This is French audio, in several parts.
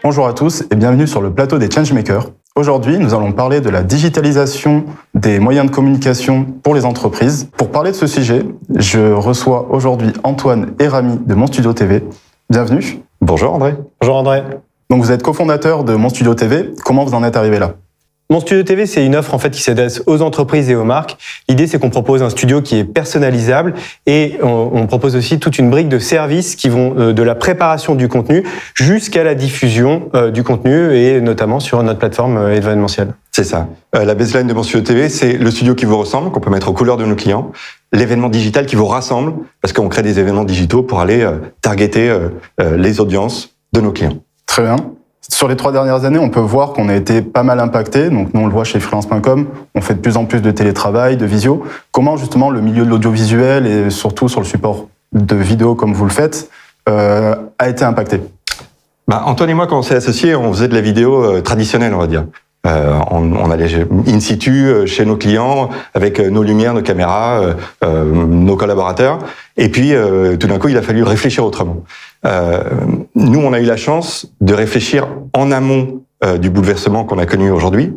Bonjour à tous et bienvenue sur le plateau des Changemakers. Aujourd'hui, nous allons parler de la digitalisation des moyens de communication pour les entreprises. Pour parler de ce sujet, je reçois aujourd'hui Antoine et Rami de Mon Studio TV. Bienvenue. Bonjour André. Bonjour André. Donc vous êtes cofondateur de Mon Studio TV. Comment vous en êtes arrivé là ? Mon Studio TV, c'est une offre qui s'adresse aux entreprises et aux marques. L'idée, c'est qu'on propose un studio qui est personnalisable et on propose aussi toute une brique de services qui vont de la préparation du contenu jusqu'à la diffusion du contenu et notamment sur notre plateforme événementielle. C'est ça. La baseline de Mon Studio TV, c'est le studio qui vous ressemble, qu'on peut mettre aux couleurs de nos clients. L'événement digital qui vous rassemble, parce qu'on crée des événements digitaux pour aller targeter les audiences de nos clients. Très bien. Sur les 3 dernières années, on peut voir qu'on a été pas mal impacté. Donc nous, on le voit chez freelance.com, on fait de plus en plus de télétravail, de visio. Comment justement le milieu de l'audiovisuel et surtout sur le support de vidéo comme vous le faites a été impacté ? Antoine et moi, quand on s'est associés, on faisait de la vidéo traditionnelle, on va dire. On allait in situ chez nos clients avec nos lumières, nos caméras, nos collaborateurs. Et puis, tout d'un coup, il a fallu réfléchir autrement. Nous, on a eu la chance de réfléchir en amont du bouleversement qu'on a connu aujourd'hui,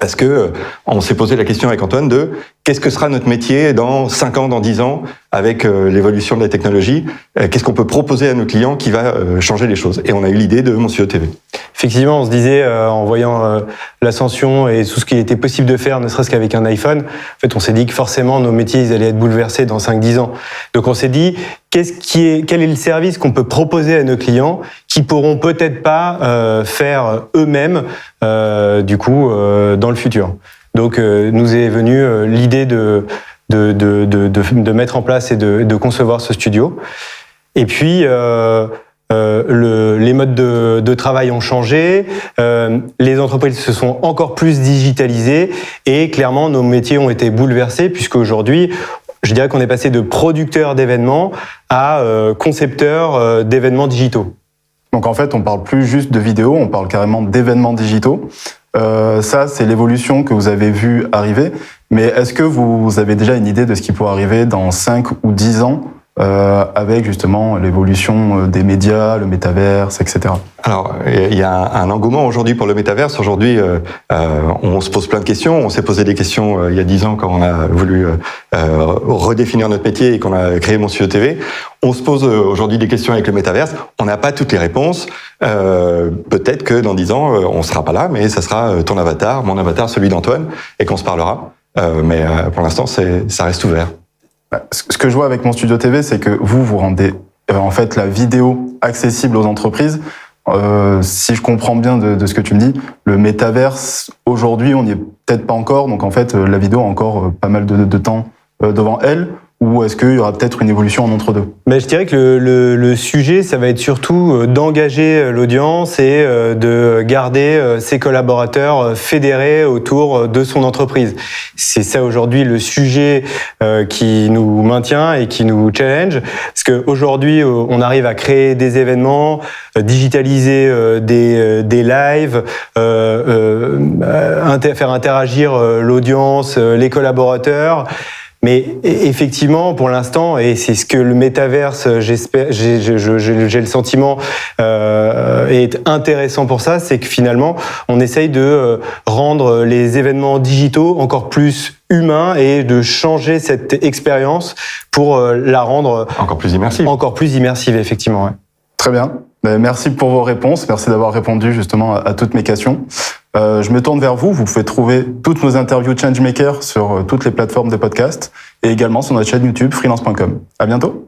parce que on s'est posé la question avec Antoine de qu'est-ce que sera notre métier dans 5 ans, dans 10 ans, avec l'évolution de la technologie, qu'est-ce qu'on peut proposer à nos clients qui va changer les choses. Et on a eu l'idée de Mon Studio TV. Effectivement, on se disait, en voyant l'ascension et tout ce qu'il était possible de faire, ne serait-ce qu'avec un iPhone, en fait, on s'est dit que forcément, nos métiers, ils allaient être bouleversés dans 5-10 ans. Donc on s'est dit, quel est le service qu'on peut proposer à nos clients qui pourront peut-être pas faire eux-mêmes, dans le futur. Donc nous est venue l'idée de mettre en place et de concevoir ce studio. Et puis les modes de travail ont changé, les entreprises se sont encore plus digitalisées et clairement nos métiers ont été bouleversés puisque aujourd'hui, je dirais qu'on est passé de producteurs d'événements à concepteurs d'événements digitaux. Donc en fait, on parle plus juste de vidéo, on parle carrément d'événements digitaux. Ça, c'est l'évolution que vous avez vue arriver. Mais est-ce que vous avez déjà une idée de ce qui pourrait arriver dans 5 ou 10 ans avec justement l'évolution des médias, le métaverse, etc. Alors, il y a un engouement aujourd'hui pour le métaverse. Aujourd'hui, on se pose plein de questions. On s'est posé des questions il y a 10 ans quand on a voulu redéfinir notre métier et qu'on a créé Mon Studio TV. On se pose aujourd'hui des questions avec le métaverse. On n'a pas toutes les réponses. Peut-être que dans 10 ans, on sera pas là, mais ça sera ton avatar, mon avatar, celui d'Antoine, et qu'on se parlera. Mais pour l'instant, ça reste ouvert. Ce que je vois avec Mon Studio TV, c'est que vous rendez en fait la vidéo accessible aux entreprises. Si je comprends bien de ce que tu me dis, le métaverse, aujourd'hui, on n'y est peut-être pas encore. Donc en fait, la vidéo a encore pas mal de temps devant elle. Ou est-ce qu'il y aura peut-être une évolution en entre-deux ? Mais je dirais que le sujet, ça va être surtout d'engager l'audience et de garder ses collaborateurs fédérés autour de son entreprise. C'est ça aujourd'hui le sujet qui nous maintient et qui nous challenge. Parce qu'aujourd'hui, on arrive à créer des événements, digitaliser des lives, faire interagir l'audience, les collaborateurs. Mais effectivement, pour l'instant, et c'est ce que le métaverse, j'espère, j'ai le sentiment, est intéressant pour ça, c'est que finalement, on essaye de rendre les événements digitaux encore plus humains et de changer cette expérience pour la rendre encore plus immersive. Encore plus immersive, effectivement. Ouais. Très bien. Merci pour vos réponses. Merci d'avoir répondu justement à toutes mes questions. Je me tourne vers vous. Vous pouvez trouver toutes nos interviews Changemaker sur toutes les plateformes de podcast et également sur notre chaîne YouTube freelance.com. À bientôt.